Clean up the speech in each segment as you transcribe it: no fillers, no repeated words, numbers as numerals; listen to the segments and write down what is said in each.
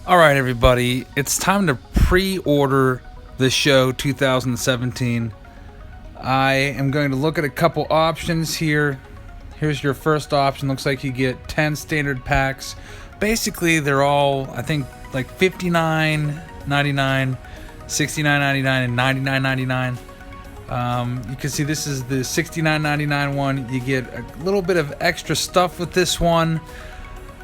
All right, everybody, it's time to pre-order the show 2017. I am going to look at a couple options here. Here's your first option. Looks like you get 10 standard packs. Basically, they're all, I think, like $59.99, $69.99, and $99.99. You can see this is the $69.99 one. You get a little bit of extra stuff with this one.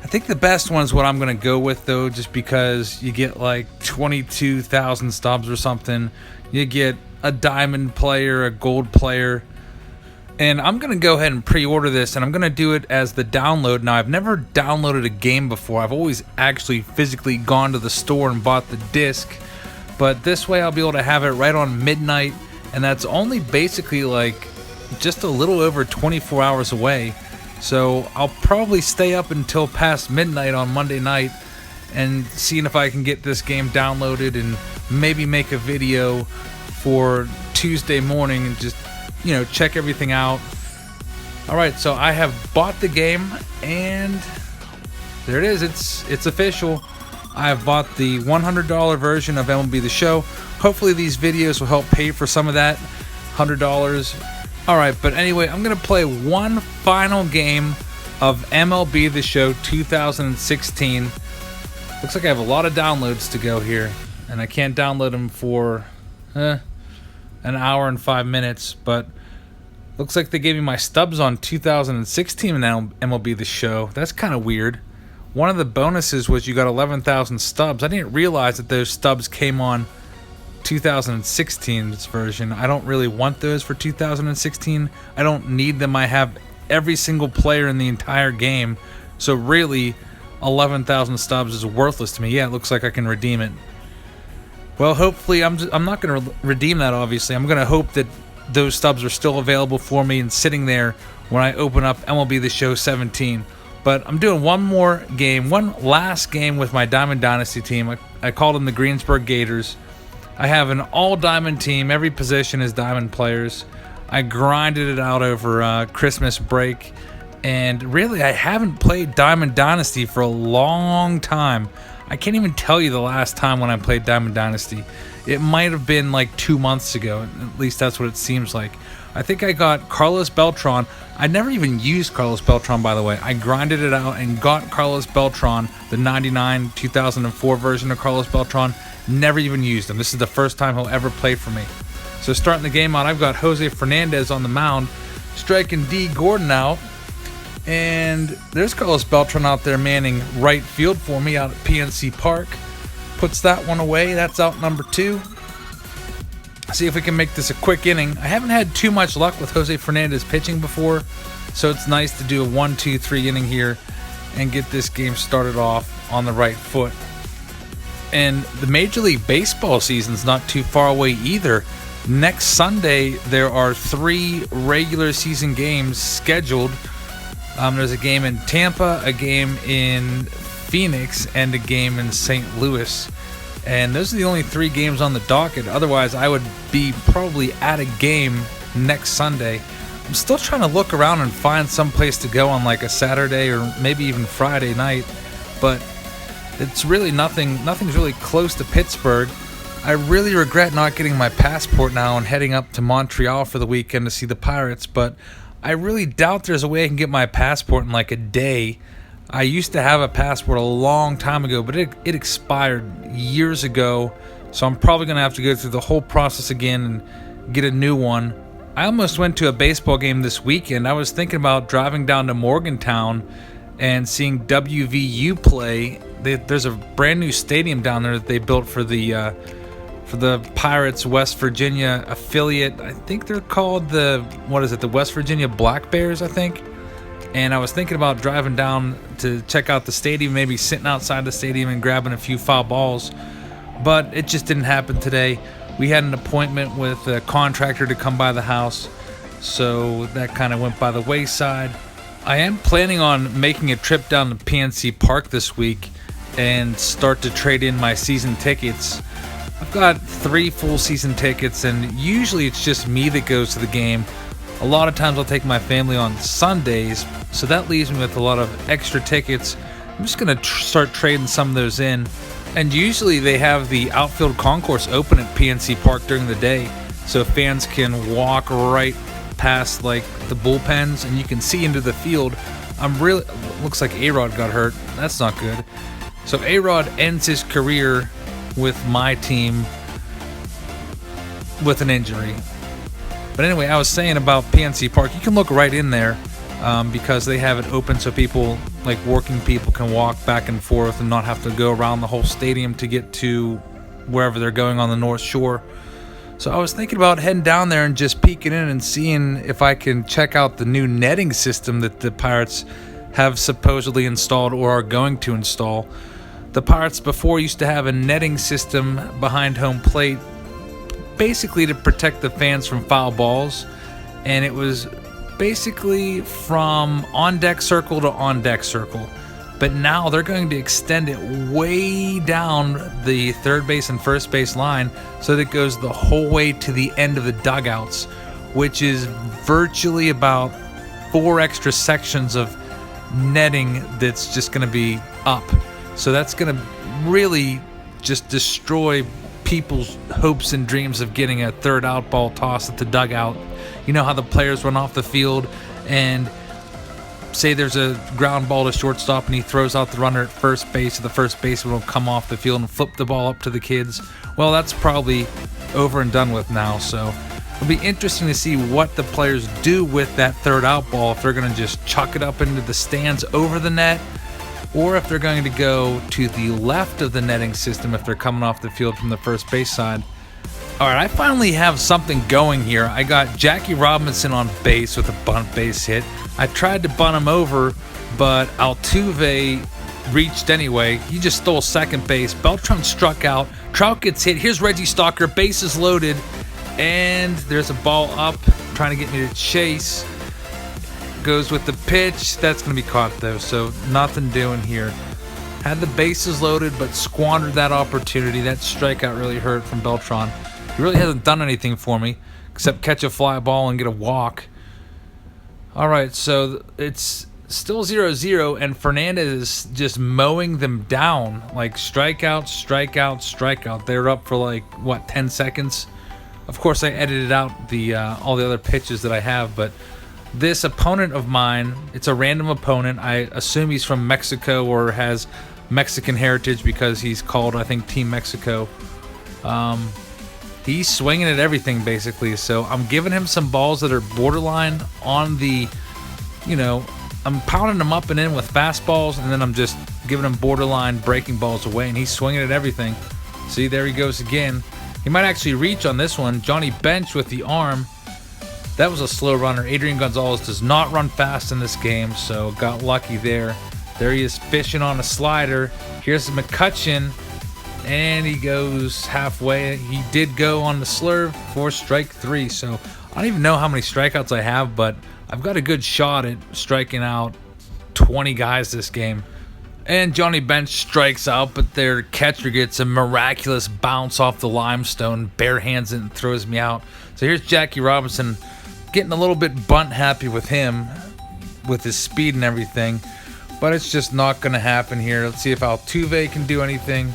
I think the best one is what I'm going to go with, though, just because you get like 22,000 stubs or something. You get a diamond player, a gold player. And I'm going to go ahead and pre-order this, and I'm going to do it as the download. Now, I've never downloaded a game before. I've always actually physically gone to the store and bought the disc. But this way I'll be able to have it right on midnight, and that's only basically like just a little over 24 hours away. So I'll probably stay up until past midnight on Monday night and seeing if I can get this game downloaded and maybe make a video for Tuesday morning and just, check everything out. Alright, so I have bought the game and there it is. It's official. I have bought the $100 version of MLB The Show. Hopefully these videos will help pay for some of that $100. Alright, but anyway, I'm going to play one final game of MLB The Show 2016. Looks like I have a lot of downloads to go here, and I can't download them for an hour and 5 minutes, but looks like they gave me my stubs on 2016 MLB The Show. That's kind of weird. One of the bonuses was you got 11,000 stubs. I didn't realize that those stubs came on 2016's version. I don't really want those for 2016. I don't need them. I have every single player in the entire game, so really 11,000 stubs is worthless to me. Yeah, it looks like I can redeem it. Well, hopefully I'm not going to redeem that, obviously. I'm going to hope that those stubs are still available for me and sitting there when I open up MLB The Show 17. But I'm doing one last game with my Diamond Dynasty team. I called them the Greensburg Gators. I have an all-diamond team. Every position is diamond players. I grinded it out over Christmas break. And really, I haven't played Diamond Dynasty for a long time. I can't even tell you the last time when I played Diamond Dynasty. It might have been like 2 months ago. At least that's what it seems like. I think I got Carlos Beltran. I never even used Carlos Beltran, by the way. I grinded it out and got Carlos Beltran, the 99 2004 version of Carlos Beltran. Never even used him. This is the first time he'll ever play for me. So starting the game out, I've got Jose Fernandez on the mound, striking D. Gordon out. And there's Carlos Beltran out there manning right field for me out at PNC Park. Puts that one away. That's out number 2. See if we can make this a quick inning. I haven't had too much luck with Jose Fernandez pitching before, so it's nice to do a 1-2-3 inning here and get this game started off on the right foot. And the Major League Baseball season's not too far away either. Next Sunday, there are 3 regular season games scheduled. There's a game in Tampa, a game in Phoenix, and a game in St. Louis. And those are the only 3 games on the docket. Otherwise, I would be probably at a game next Sunday. I'm still trying to look around and find some place to go on like a Saturday or maybe even Friday night. But it's really nothing's really close to Pittsburgh. I really regret not getting my passport now and heading up to Montreal for the weekend to see the Pirates, but I really doubt there's a way I can get my passport in like a day. I used to have a passport a long time ago, but it expired years ago, so I'm probably going to have to go through the whole process again and get a new one. I almost went to a baseball game this weekend. I was thinking about driving down to Morgantown and seeing WVU play. There's a brand new stadium down there that they built for the Pirates West Virginia affiliate. I think they're called the West Virginia Black Bears, I think. And I was thinking about driving down to check out the stadium, maybe sitting outside the stadium and grabbing a few foul balls. But it just didn't happen today. We had an appointment with a contractor to come by the house, so that kind of went by the wayside. I am planning on making a trip down to PNC Park this week and start to trade in my season tickets. I've got 3 full season tickets, and usually it's just me that goes to the game. A lot of times I'll take my family on Sundays, so that leaves me with a lot of extra tickets. I'm just going to start trading some of those in And usually they have the outfield concourse open at PNC Park during the day, so fans can walk right past like the bullpens and you can see into the field. Looks like A-Rod got hurt. That's not good. So A-Rod ends his career with my team with an injury. But anyway, I was saying about PNC Park, you can look right in there because they have it open so people, like working people, can walk back and forth and not have to go around the whole stadium to get to wherever they're going on the North Shore. So I was thinking about heading down there and just peeking in and seeing if I can check out the new netting system that the Pirates have supposedly installed or are going to install. The Pirates before used to have a netting system behind home plate, basically to protect the fans from foul balls, and it was basically from on-deck circle to on-deck circle. But now they're going to extend it way down the third base and first base line so that it goes the whole way to the end of the dugouts, which is virtually about 4 extra sections of netting that's just going to be up. So that's going to really just destroy people's hopes and dreams of getting a third out ball toss at the dugout. You know how the players run off the field and say there's a ground ball to shortstop and he throws out the runner at first base, so the first baseman will come off the field and flip the ball up to the kids. Well, that's probably over and done with now, so it'll be interesting to see what the players do with that third out ball, if they're going to just chuck it up into the stands over the net, or if they're going to go to the left of the netting system if they're coming off the field from the first base side. All right, I finally have something going here. I got Jackie Robinson on base with a bunt base hit. I tried to bunt him over, but Altuve reached anyway. He just stole second base. Beltran struck out. Trout gets hit. Here's Reggie Stalker. Bases loaded. And there's a ball up trying to get me to chase. Goes with the pitch. That's going to be caught, though, so nothing doing here. Had the bases loaded, but squandered that opportunity. That strikeout really hurt from Beltran. He really hasn't done anything for me except catch a fly ball and get a walk. All right, so it's still 0-0, and Fernandez is just mowing them down. Like strikeout, strikeout, strikeout. They're up for like, 10 seconds? Of course, I edited out the all the other pitches that I have, but this opponent of mine, it's a random opponent. I assume he's from Mexico or has Mexican heritage because he's called, I think, Team Mexico. He's swinging at everything, basically. So I'm giving him some balls that are borderline on the, I'm pounding him up and in with fastballs, and then I'm just giving him borderline breaking balls away, and he's swinging at everything. See, there he goes again. He might actually reach on this one. Johnny Bench with the arm. That was a slow runner. Adrian Gonzalez does not run fast in this game, so got lucky there. There he is fishing on a slider. Here's McCutchen. And he goes halfway. He did go on the slurve for strike 3. So I don't even know how many strikeouts I have, but I've got a good shot at striking out 20 guys this game. And Johnny Bench strikes out, but their catcher gets a miraculous bounce off the limestone, bare hands it and throws me out. So here's Jackie Robinson getting a little bit bunt happy with him, with his speed and everything. But it's just not going to happen here. Let's see if Altuve can do anything.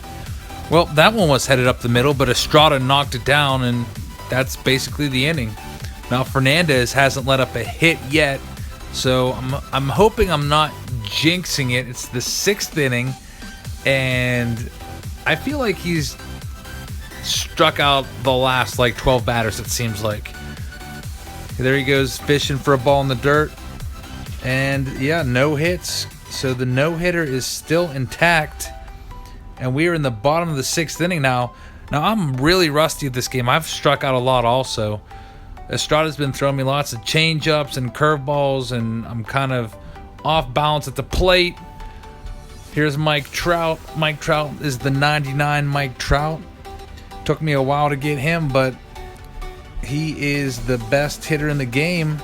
Well, that one was headed up the middle, but Estrada knocked it down, and that's basically the inning. Now, Fernandez hasn't let up a hit yet, so I'm hoping I'm not jinxing it. It's the 6th inning, and I feel like he's struck out the last, 12 batters, it seems like. There he goes fishing for a ball in the dirt, and, yeah, no hits. So the no-hitter is still intact. And we are in the bottom of the 6th inning now. Now, I'm really rusty at this game. I've struck out a lot also. Estrada's been throwing me lots of change-ups and curveballs, and I'm kind of off balance at the plate. Here's Mike Trout. Mike Trout is the 99 Mike Trout. Took me a while to get him, but he is the best hitter in the game.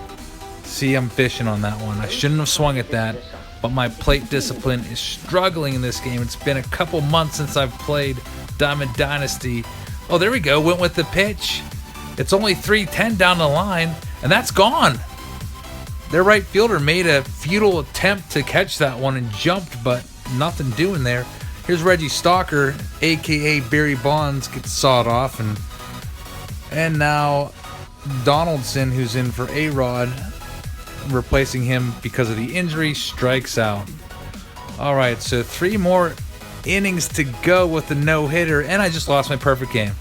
See, I'm fishing on that one. I shouldn't have swung at that. But my plate discipline is struggling in this game. It's been a couple months since I've played Diamond Dynasty. Oh, there we go. Went with the pitch. It's only 3-10 down the line, and that's gone. Their right fielder made a futile attempt to catch that one and jumped, but nothing doing there. Here's Reggie Stalker, aka Barry Bonds, gets sawed off, and now Donaldson, who's in for A-Rod, replacing him because of the injury, strikes out. All right, so 3 more innings to go with the no-hitter, and I just lost my perfect game.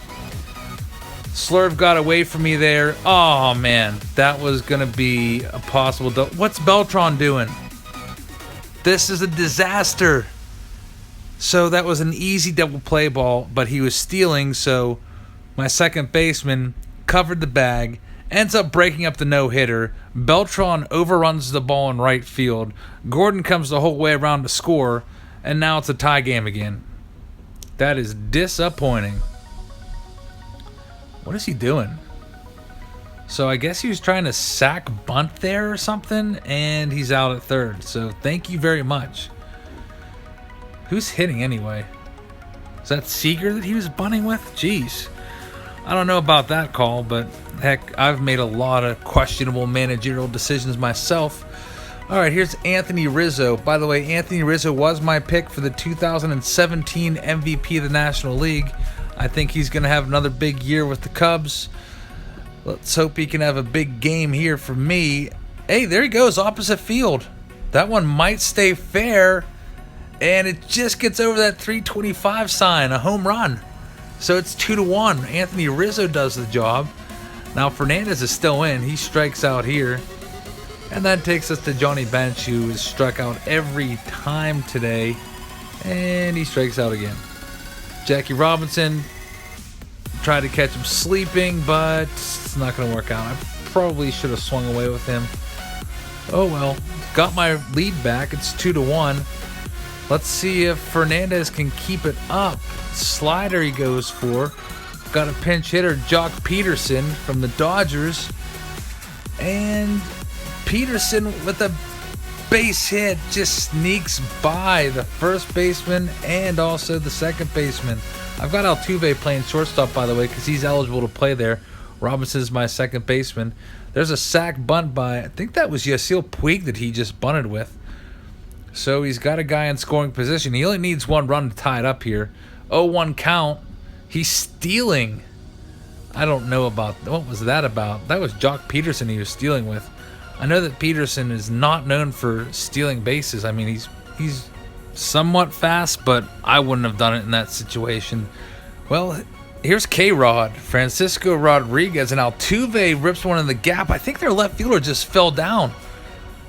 Slurve got away from me there. Oh man, that was gonna be a possible what's Beltran doing? This is a disaster. So that was an easy double play ball, but he was stealing, so my second baseman covered the bag, ends up breaking up the no-hitter. Beltran overruns the ball in right field. Gordon comes the whole way around to score, and now it's a tie game again. That is disappointing. What is he doing? So I guess he was trying to sack bunt there or something, and he's out at third. So thank you very much. Who's hitting anyway? Is that Seager that he was bunting with? Jeez. I don't know about that call, but heck, I've made a lot of questionable managerial decisions myself. All right, here's Anthony Rizzo. By the way, Anthony Rizzo was my pick for the 2017 MVP of the National League. I think he's going to have another big year with the Cubs. Let's hope he can have a big game here for me. Hey, there he goes, opposite field. That one might stay fair, and it just gets over that 325 sign, a home run. So it's 2-1. Anthony Rizzo does the job. Now Fernandez is still in. He strikes out here. And that takes us to Johnny Bench, who has struck out every time today. And he strikes out again. Jackie Robinson tried to catch him sleeping, but it's not going to work out. I probably should have swung away with him. Oh well. Got my lead back. It's 2-1. Let's see if Fernandez can keep it up. Slider he goes for. Got a pinch hitter, Jock Peterson from the Dodgers. And Peterson with a base hit just sneaks by the first baseman and also the second baseman. I've got Altuve playing shortstop, by the way, because he's eligible to play there. Robinson's my second baseman. There's a sac bunt by, I think that was Yasiel Puig that he just bunted with. So he's got a guy in scoring position. He only needs 1 run to tie it up here. 0-1 count. He's stealing. I don't know about, what was that about? That was Jock Peterson he was stealing with. I know that Peterson is not known for stealing bases. I mean, he's somewhat fast, but I wouldn't have done it in that situation. Well, here's K-Rod. Francisco Rodriguez, and Altuve rips one in the gap. I think their left fielder just fell down.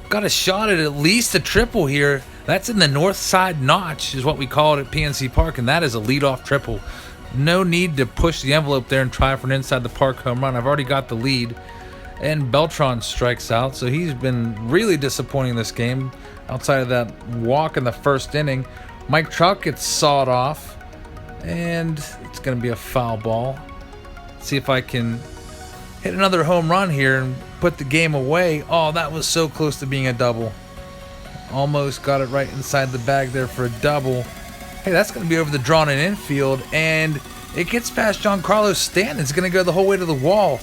Got a shot at least a triple here. That's in the north side notch is what we call it at PNC Park, and that is a leadoff triple. No need to push the envelope there and try for an inside the park home run. I've already got the lead. And Beltran strikes out, so he's been really disappointing this game outside of that walk in the first inning. Mike Trout gets sawed off, and it's going to be a foul ball. See if I can hit another home run here and put the game away. Oh, that was so close to being a double. Almost got it right inside the bag there for a double. Hey, that's going to be over the drawn-in infield, and it gets past Giancarlo Stanton. It's going to go the whole way to the wall.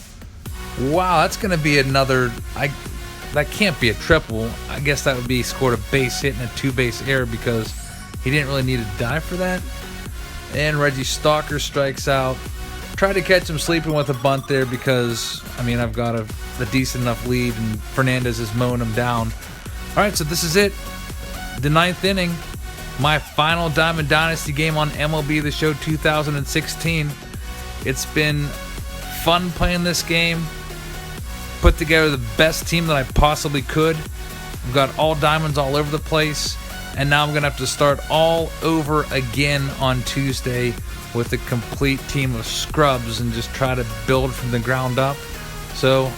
Wow, that's going to be another... that can't be a triple. I guess that would be scored a base hit and a 2-base error because he didn't really need to dive for that. And Reggie Stalker strikes out. Tried to catch him sleeping with a bunt there because, I mean, I've got a decent enough lead and Fernandez is mowing him down. All right, so this is it. The 9th inning. My final Diamond Dynasty game on MLB The Show 2016. It's been fun playing this game. Put together the best team that I possibly could. I've got all diamonds all over the place. And now I'm going to have to start all over again on Tuesday with a complete team of scrubs and just try to build from the ground up. So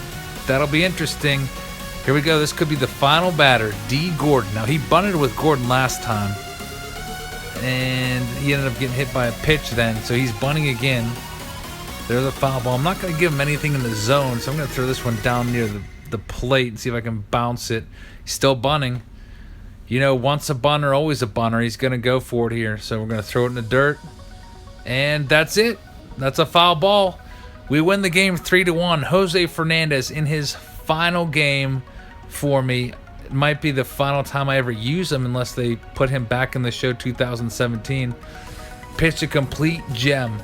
that'll be interesting. Here we go. This could be the final batter, D. Gordon. Now, he bunted with Gordon last time. And he ended up getting hit by a pitch then. So he's bunting again. There's a foul ball. I'm not going to give him anything in the zone, so I'm going to throw this one down near the plate and see if I can bounce it. He's still bunting. You know, once a bunter, always a bunter. He's going to go for it here. So we're going to throw it in the dirt. And that's it. That's a foul ball. We win the game 3-1. Jose Fernandez in his final game for me. might be the final time I ever use him unless they put him back in the show 2017. Pitched a complete gem.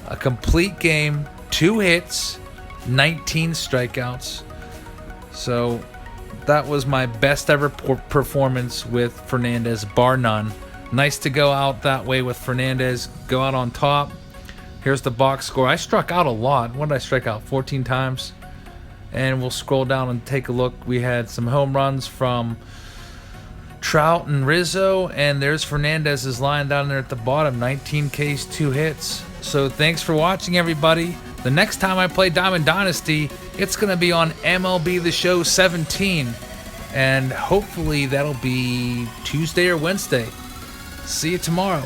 A complete game, 2 hits, 19 strikeouts. So that was my best ever performance with Fernandez, bar none. Nice to go out that way with Fernandez, go out on top. Here's the box score. I struck out a lot. What did I strike out? 14 times. And we'll scroll down and take a look. We had some home runs from Trout and Rizzo, and there's Fernandez's line down there at the bottom. 19 Ks, 2 hits. So thanks for watching, everybody. The next time I play Diamond Dynasty, it's going to be on MLB The Show 17. And hopefully that'll be Tuesday or Wednesday. See you tomorrow.